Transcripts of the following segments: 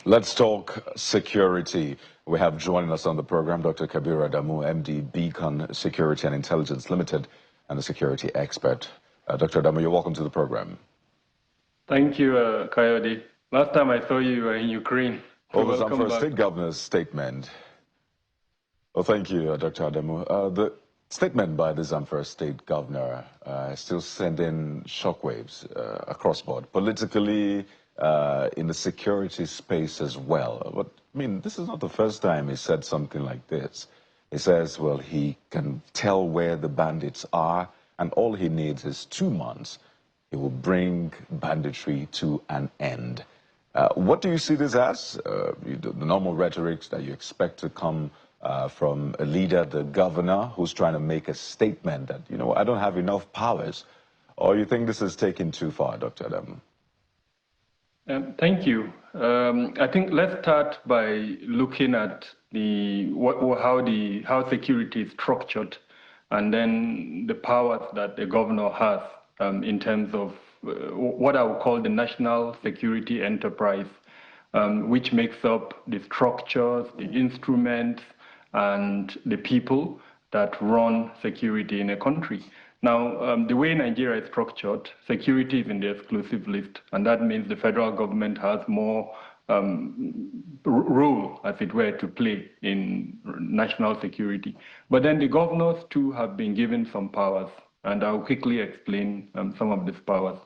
Let's talk security. We have joining us on the program Dr. Kabir Adamu, MD, Beacon Security and Intelligence Limited, and a security expert. Dr. Adamu, you're welcome to the program. Thank you, Coyote. Last time I saw you were in Ukraine. So the Zamfara State Governor's statement. Well, thank you, Dr. Adamu. The statement by the Zamfara State Governor is still sending shockwaves across board, politically, in the security space as well. But, I mean, this is not the first time he said something like this. He says, well, he can tell where the bandits are, and all he needs is 2 months. He will bring banditry to an end. What do you see this as? The normal rhetoric that you expect to come from a leader, the governor, who's trying to make a statement that, you know, I don't have enough powers, or you think this is taken too far, Dr. Adamu? Thank you. I think let's start by looking at how security is structured, and then the powers that the governor has in terms of what I would call the national security enterprise, which makes up the structures, the instruments, and the people that run security in a country. Now, the way Nigeria is structured, security is in the exclusive list, and that means the federal government has more role, as it were, to play in national security. But then the governors, too, have been given some powers, and I'll quickly explain some of these powers.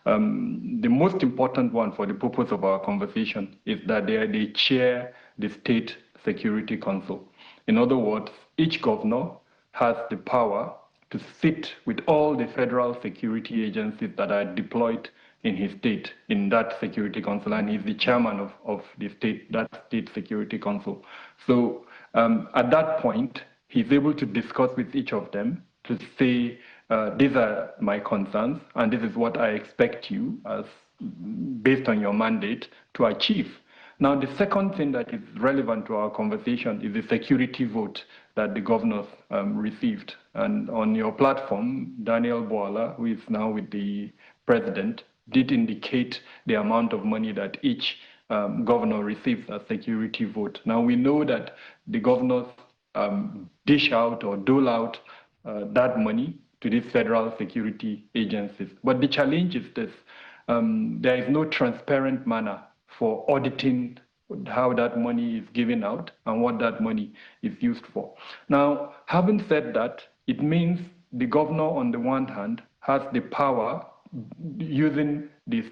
The most important one for the purpose of our conversation is that they chair the State Security Council. In other words, each governor has the power to sit with all the federal security agencies that are deployed in his state, in that security council, and he's the chairman of that state security council. So at that point, he's able to discuss with each of them to say, these are my concerns, and this is what I expect you, as based on your mandate, to achieve. Now, the second thing that is relevant to our conversation is the security vote that the governors received. And on your platform, Daniel Boala, who is now with the president, did indicate the amount of money that each governor receives as security vote. Now, we know that the governors dish out or dole out that money to these federal security agencies. But the challenge is this. There is no transparent manner for auditing how that money is given out and what that money is used for. Now, having said that, it means the governor, on the one hand, has the power, using this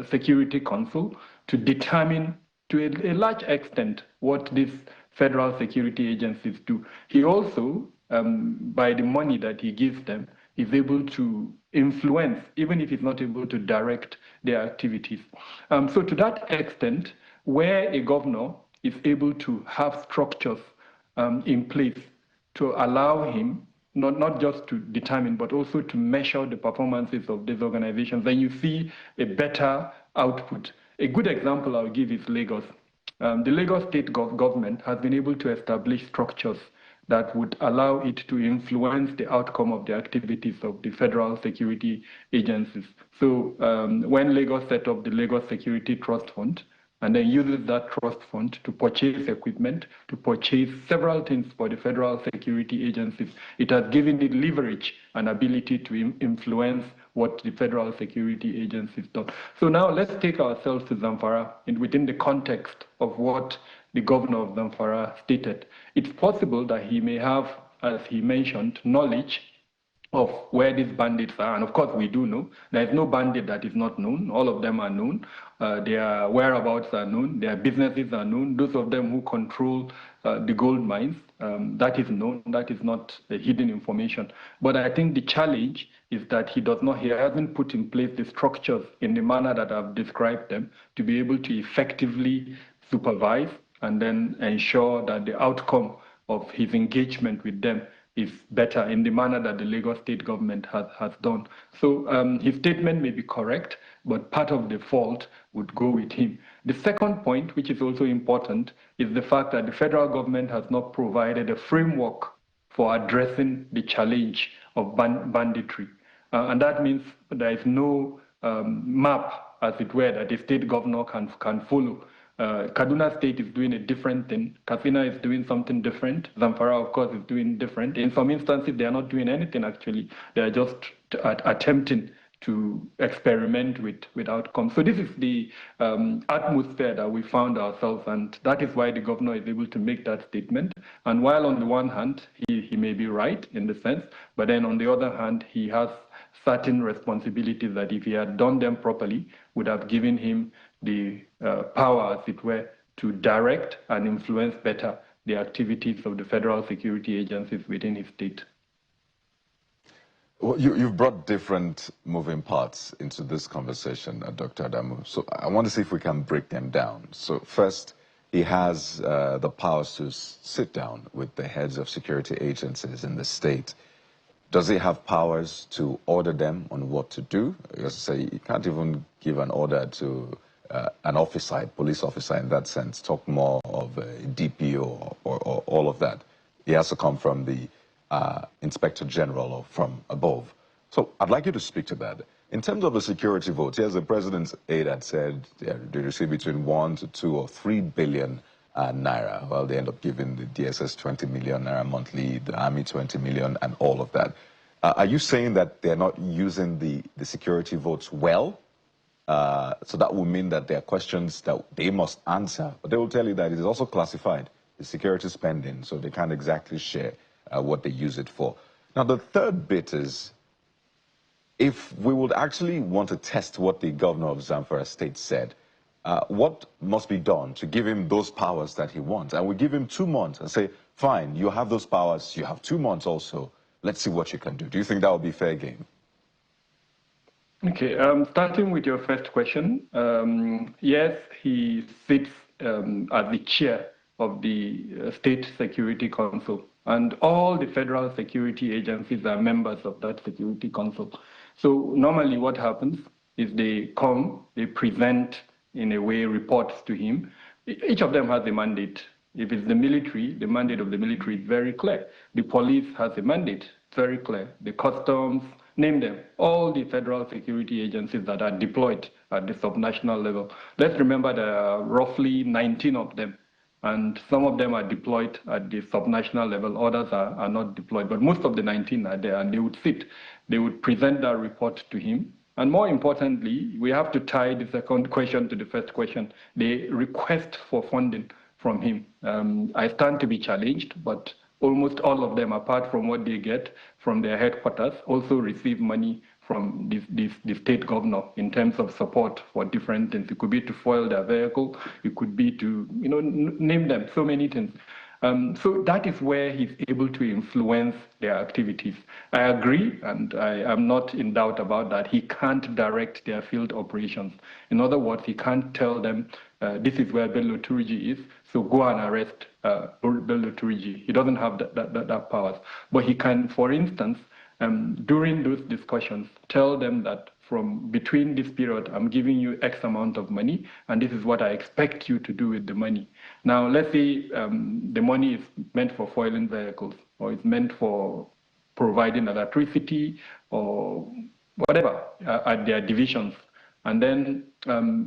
Security Council, to determine to a large extent what these federal security agencies do. He also, by the money that he gives them, is able to influence, even if he's not able to direct their activities. So to that extent, where a governor is able to have structures in place to allow him not just to determine, but also to measure the performances of these organizations, then you see a better output. A good example I'll give is Lagos. The Lagos state government has been able to establish structures that would allow it to influence the outcome of the activities of the federal security agencies. So when Lagos set up the Lagos Security Trust Fund, and then uses that trust fund to purchase equipment, to purchase several things for the federal security agencies, it has given it leverage and ability to influence what the federal security agencies do. So now let's take ourselves to Zamfara within the context of what the governor of Zamfara stated. It's possible that he may have, as he mentioned, knowledge of where these bandits are. And of course, we do know. There is no bandit that is not known. All of them are known. Their whereabouts are known. Their businesses are known. Those of them who control the gold mines, that is known. That is not hidden information. But I think the challenge is that he hasn't put in place the structures in the manner that I've described them to be able to effectively supervise and then ensure that the outcome of his engagement with them is better in the manner that the Lagos state government has done. So his statement may be correct, but part of the fault would go with him. The second point, which is also important, is the fact that the federal government has not provided a framework for addressing the challenge of banditry. And that means there is no map, as it were, that the state governor can follow Kaduna State is doing a different thing. Katsina is doing something different. Zamfara, of course, is doing different. In some instances, they are not doing anything, actually. They are just attempting to experiment with outcomes. So this is the atmosphere that we found ourselves, and that is why the governor is able to make that statement. And while on the one hand, he may be right in the sense, but then on the other hand, he has certain responsibilities that if he had done them properly, would have given him the power, as it were, to direct and influence better the activities of the federal security agencies within his state. Well, you've brought different moving parts into this conversation, Dr. Adamu. So I want to see if we can break them down. So first, he has the powers to sit down with the heads of security agencies in the state. Does he have powers to order them on what to do? Because say he can't even give an order to an officer, police officer in that sense, talk more of a DPO or all of that. He has to come from the Inspector General or from above. So I'd like you to speak to that. In terms of the security votes, yes, the president's aide had said they receive between 1 to 2 or 3 billion naira. Well, they end up giving the DSS 20 million naira monthly, the Army 20 million, and all of that. Are you saying that they're not using the security votes well? So that will mean that there are questions that they must answer, but they will tell you that it is also classified, the security spending, so they can't exactly share what they use it for. Now, the third bit is, if we would actually want to test what the governor of Zamfara State said, what must be done to give him those powers that he wants? And we give him 2 months and say, fine, you have those powers, you have 2 months also, let's see what you can do. Do you think that would be fair game? Okay, starting with your first question, yes, he sits as the chair of the State Security Council, and all the federal security agencies are members of that Security Council. So normally what happens is they come, they present in a way reports to him. Each of them has a mandate. If it's the military, the mandate of the military is very clear. The police has a mandate, very clear. The customs, name them, all the federal security agencies that are deployed at the subnational level. Let's remember there are roughly 19 of them, and some of them are deployed at the subnational level, others are not deployed, but most of the 19 are there, and they would sit, they would present that report to him. And more importantly, we have to tie the second question to the first question, the request for funding from him. I stand to be challenged, but almost all of them, apart from what they get from their headquarters, also receive money from the state governor in terms of support for different things. It could be to foil their vehicle, it could be to, name them, so many things. So that is where he's able to influence their activities. I agree, and I am not in doubt about that. He can't direct their field operations. In other words, he can't tell them, this is where Bello Turiji is, so go and arrest Bello Turiji. He doesn't have that powers. But he can, for instance, during those discussions, tell them that from between this period, I'm giving you X amount of money, and this is what I expect you to do with the money. Now, let's say the money is meant for foiling vehicles, or it's meant for providing electricity, or whatever, at their divisions. And then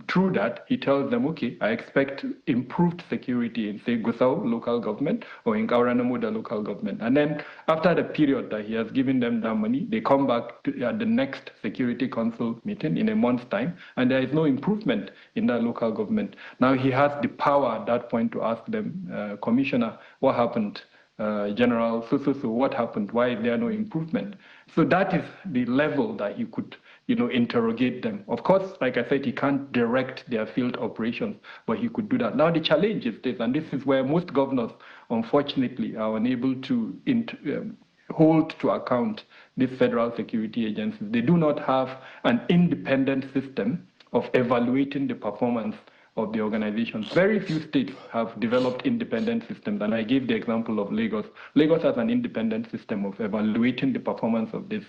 through that, he tells them, okay, I expect improved security in, say, Gusau local government or in Kauranamuda local government. And then after the period that he has given them that money, they come back at the next Security Council meeting in a month's time, and there is no improvement in that local government. Now he has the power at that point to ask them, Commissioner, what happened? General, so, what happened? Why is there no improvement? So that is the level that he could, interrogate them. Of course, like I said, he can't direct their field operations, but he could do that. Now the challenge is this, and this is where most governors, unfortunately, are unable to hold to account these federal security agencies. They do not have an independent system of evaluating the performance of the organizations. Very few states have developed independent systems, and I gave the example of Lagos. Lagos has an independent system of evaluating the performance of these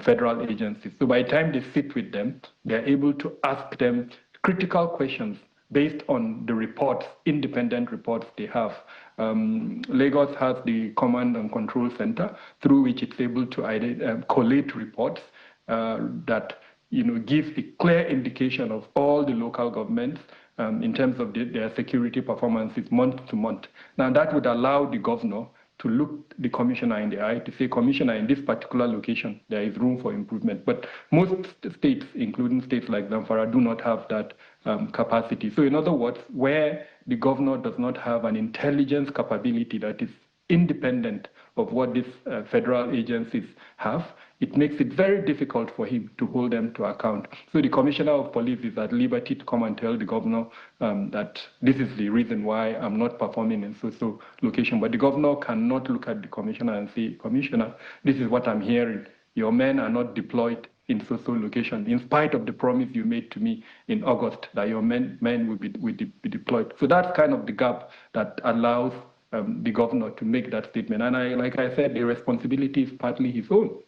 federal agencies. So by the time they sit with them, they're able to ask them critical questions based on the reports, independent reports they have. Lagos has the Command and Control Center, through which it's able to collate reports that give a clear indication of all the local governments in terms of their security performances month to month. Now that would allow the governor to look the commissioner in the eye to say, Commissioner, in this particular location, there is room for improvement. But most states, including states like Zamfara, do not have that capacity. So in other words, where the governor does not have an intelligence capability that is independent of what these federal agencies have, it makes it very difficult for him to hold them to account. So the commissioner of police is at liberty to come and tell the governor that this is the reason why I'm not performing in so-so location. But the governor cannot look at the commissioner and say, Commissioner, this is what I'm hearing. Your men are not deployed in so-so location, in spite of the promise you made to me in August that your men will be deployed. So that's kind of the gap that allows the governor to make that statement. And like I said, the responsibility is partly his own.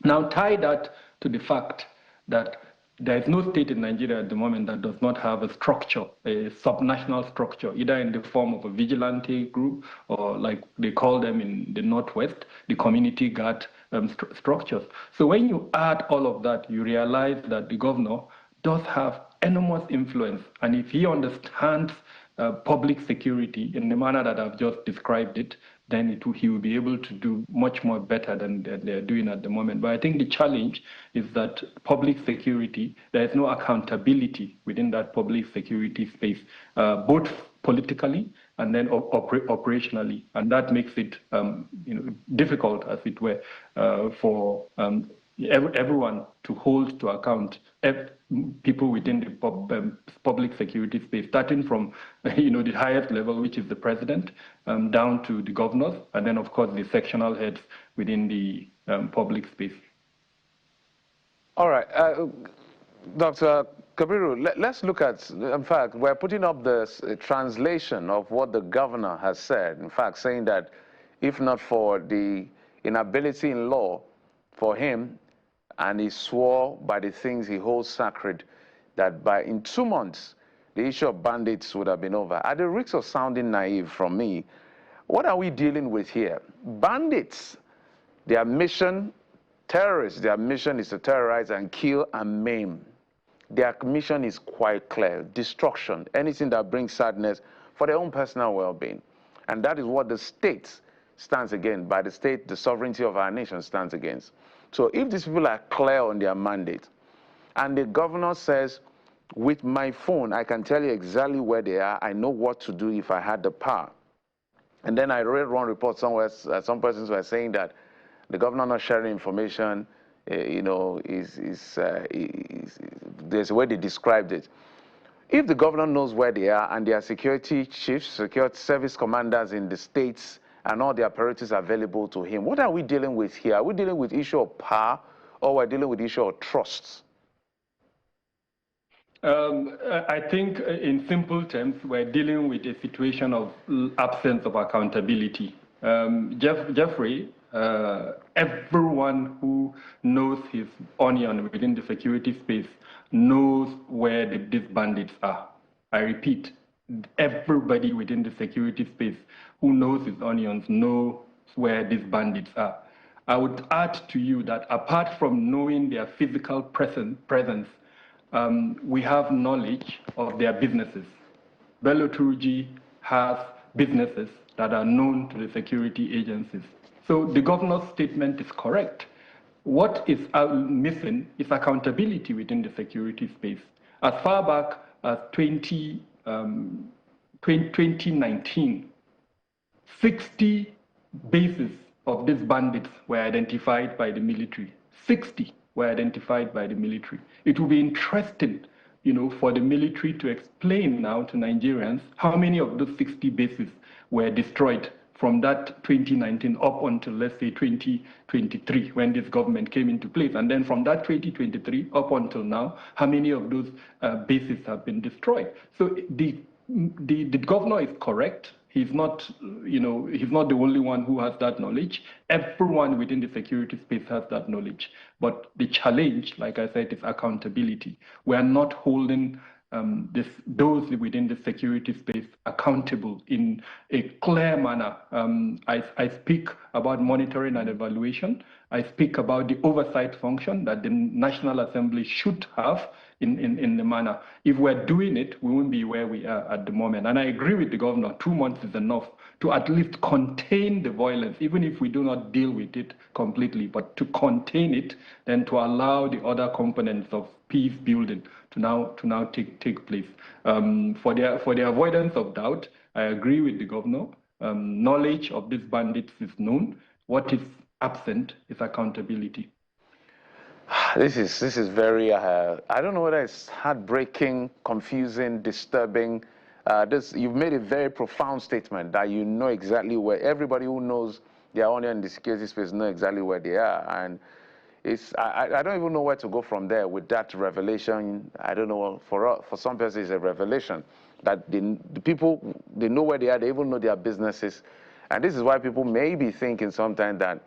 Now tie that to the fact that there is no state in Nigeria at the moment that does not have a structure, a subnational structure, either in the form of a vigilante group or, like they call them in the Northwest, the community guard structures. So when you add all of that, you realize that the governor does have enormous influence. And if he understands public security in the manner that I've just described it, then he will be able to do much more better than they're doing at the moment. But I think the challenge is that public security, there is no accountability within that public security space, both politically and then operationally. And that makes it difficult, as it were, for everyone to hold to account people within the public security space, starting from the highest level, which is the president, down to the governors, and then of course the sectional heads within the public space. All right, Dr. Kabiru, let's look at, in fact, we're putting up the translation of what the governor has said, in fact, saying that if not for the inability in law for him, and he swore by the things he holds sacred, that in 2 months, the issue of bandits would have been over. At the risk of sounding naive from me, what are we dealing with here? Bandits, their mission, terrorists, their mission is to terrorize and kill and maim. Their mission is quite clear: destruction, anything that brings sadness for their own personal well-being. And that is what the state stands against. By the state, the sovereignty of our nation stands against. So if these people are clear on their mandate, and the governor says, with my phone, I can tell you exactly where they are, I know what to do if I had the power. And then I read one report somewhere, some persons were saying that the governor not sharing information, there's a way they described it. If the governor knows where they are and their security chiefs, security service commanders in the states, and all the apparatus available to him, what are we dealing with here? Are we dealing with issue of power, or we're dealing with issue of trust? I think in simple terms, we're dealing with a situation of absence of accountability. Jeffrey, everyone who knows his onion within the security space knows where these bandits are. I repeat, everybody within the security space who knows his onions knows where these bandits are. I would add to you that apart from knowing their physical presence, we have knowledge of their businesses. Bello Turji has businesses that are known to the security agencies. So the governor's statement is correct. What is missing is accountability within the security space. As far back as 2019, 60 bases of these bandits were identified by the military. 60 were identified by the military. It will be interesting, for the military to explain now to Nigerians how many of those 60 bases were destroyed from that 2019 up until, let's say, 2023, when this government came into place. And then from that 2023 up until now, how many of those bases have been destroyed? So the governor is correct. He's not, he's not the only one who has that knowledge. Everyone within the security space has that knowledge. But the challenge, like I said, is accountability. We are not holding those within the security space accountable in a clear manner. I speak about monitoring and evaluation, I speak about the oversight function that the National Assembly should have in the manner. If we're doing it, we won't be where we are at the moment. And I agree with the governor, 2 months is enough to at least contain the violence, even if we do not deal with it completely, but to contain it, then to allow the other components of peace building to now take place. For the avoidance of doubt, I agree with the governor. Knowledge of these bandits is known. What is absent is accountability. This is very, I don't know whether it's heartbreaking, confusing, disturbing. You've made a very profound statement that you know exactly where, everybody who knows their own in the security space know exactly where they are. And I don't even know where to go from there with that revelation. I don't know, for some persons it's a revelation that the people, they know where they are, they even know their businesses. And this is why people may be thinking sometimes that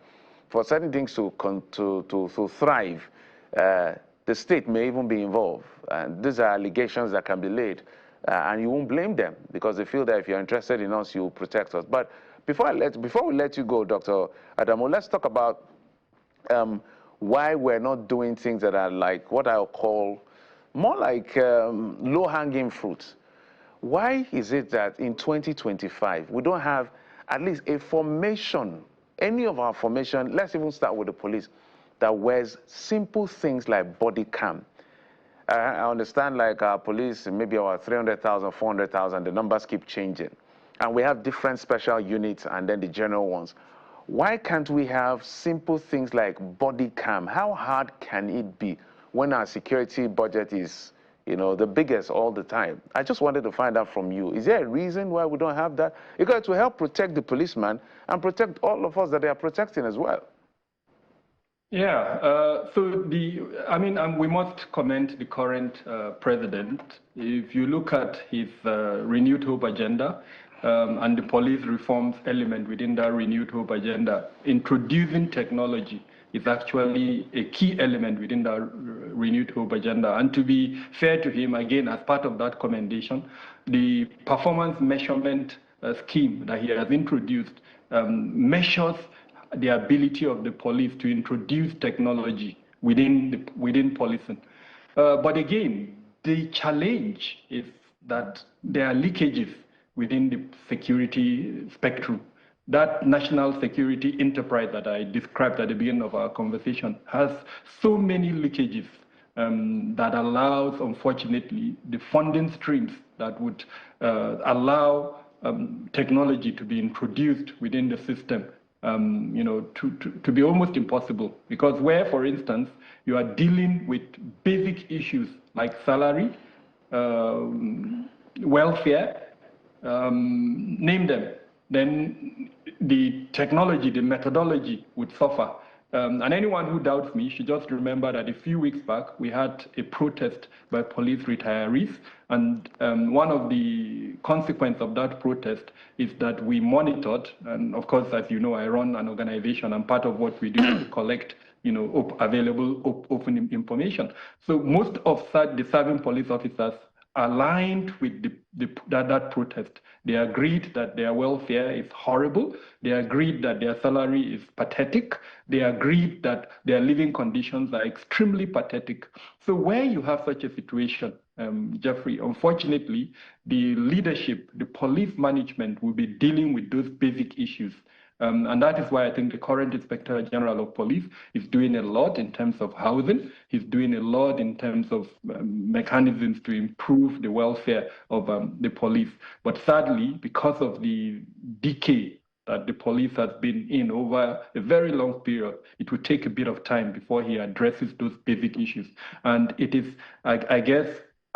for certain things to thrive, the state may even be involved. And these are allegations that can be laid. And you won't blame them because they feel that if you're interested in us, you'll protect us. But before we let you go, Dr. Adamo, let's talk about why we're not doing things that are like what I'll call more like low-hanging fruits. Why is it that in 2025, we don't have at least a formation, any of our formation, let's even start with the police, that wears simple things like body cam? I understand like our police, maybe about 300,000, 400,000, the numbers keep changing. And we have different special units and then the general ones. Why can't we have simple things like body cam? How hard can it be when our security budget is, you know, the biggest all the time? I just wanted to find out from you. Is there a reason why we don't have that? Because to help protect the policeman and protect all of us that they are protecting as well. Yeah, we must commend the current president. If you look at his renewed hope agenda and the police reforms element within that renewed hope agenda, introducing technology is actually a key element within that renewed hope agenda. And to be fair to him, again, as part of that commendation, the performance measurement scheme that he has introduced measures the ability of the police to introduce technology within policing. But again, the challenge is that there are leakages within the security spectrum. That national security enterprise that I described at the beginning of our conversation has so many leakages that allows, unfortunately, the funding streams that would allow technology to be introduced within the system to be almost impossible. Because where, for instance, you are dealing with basic issues like salary, welfare, name them, then the technology, the methodology would suffer. And anyone who doubts me should just remember that a few weeks back, we had a protest by police retirees. And one of the consequences of that protest is that we monitored, and of course, as you know, I run an organization, and part of what we do is to collect available open information. So most of the serving police officers aligned with that protest. They agreed that their welfare is horrible. They agreed that their salary is pathetic. They agreed that their living conditions are extremely pathetic. So where you have such a situation, Jeffrey, unfortunately, the leadership, the police management will be dealing with those basic issues. And that is why I think the current Inspector General of Police is doing a lot in terms of housing. He's doing a lot in terms of mechanisms to improve the welfare of the police. But sadly, because of the decay that the police has been in over a very long period, it will take a bit of time before he addresses those basic issues. And it is, I guess,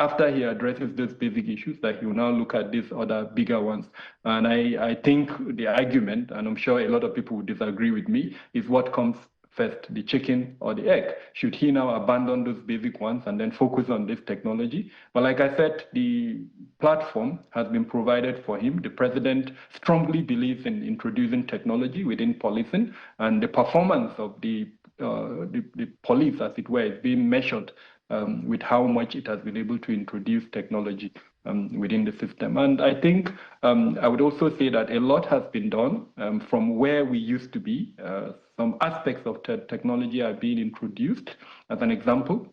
after he addresses those basic issues that he will now look at these other bigger ones. And I think the argument, and I'm sure a lot of people will disagree with me, is what comes first, the chicken or the egg? Should he now abandon those basic ones and then focus on this technology? But like I said, the platform has been provided for him. The president strongly believes in introducing technology within policing, and the performance of the police, as it were, is being measured with how much it has been able to introduce technology within the system. And I think I would also say that a lot has been done from where we used to be. Some aspects of technology are being introduced. As an example,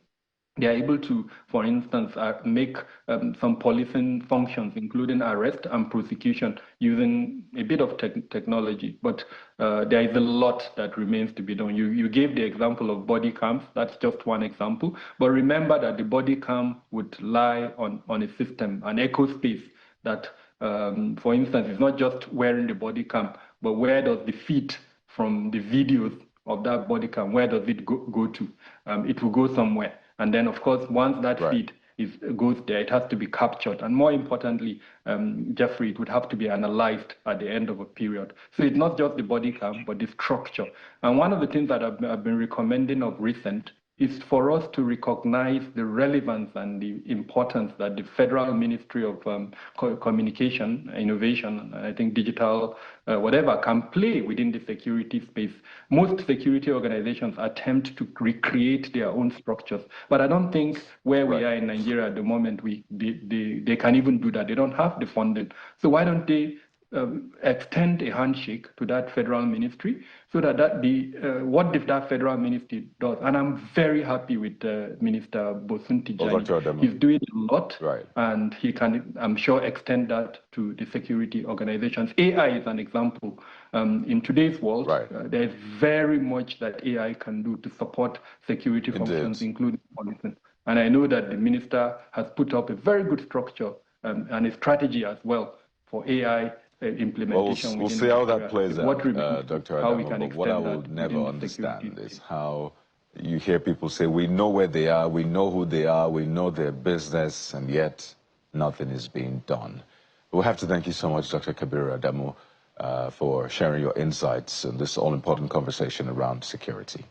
they are able to, for instance, make some policing functions, including arrest and prosecution, using a bit of technology. But there is a lot that remains to be done. You gave the example of body cams. That's just one example. But remember that the body cam would lie on a system, an echo space that, for instance, is not just wearing the body cam, but where does the feed from the videos of that body cam, where does it go to? It will go somewhere. And then, of course, once that feed goes there, it has to be captured. And more importantly, Jeffrey, it would have to be analyzed at the end of a period. So it's not just the body cam, but the structure. And one of the things that I've been recommending of recent is for us to recognize the relevance and the importance that the Federal Ministry of Communication, Innovation, I think digital, whatever, can play within the security space. Most security organizations attempt to recreate their own structures, but I don't think where we are in Nigeria at the moment, they can even do that. They don't have the funding. So why don't they extend a handshake to that federal ministry so that what if that federal ministry does? And I'm very happy with Minister Bosun Tijani. He's doing a lot, and he can, I'm sure, extend that to the security organizations. AI is an example. In today's world, there's very much that AI can do to support security functions, including policing. And I know that the minister has put up a very good structure and a strategy as well for AI implementation. We'll see how that plays out, Dr. Adamo, but what I will never understand is how you hear people say, we know where they are, we know who they are, we know their business, and yet nothing is being done. We'll have to thank you so much, Dr. Kabiru Adamo, for sharing your insights in this all-important conversation around security.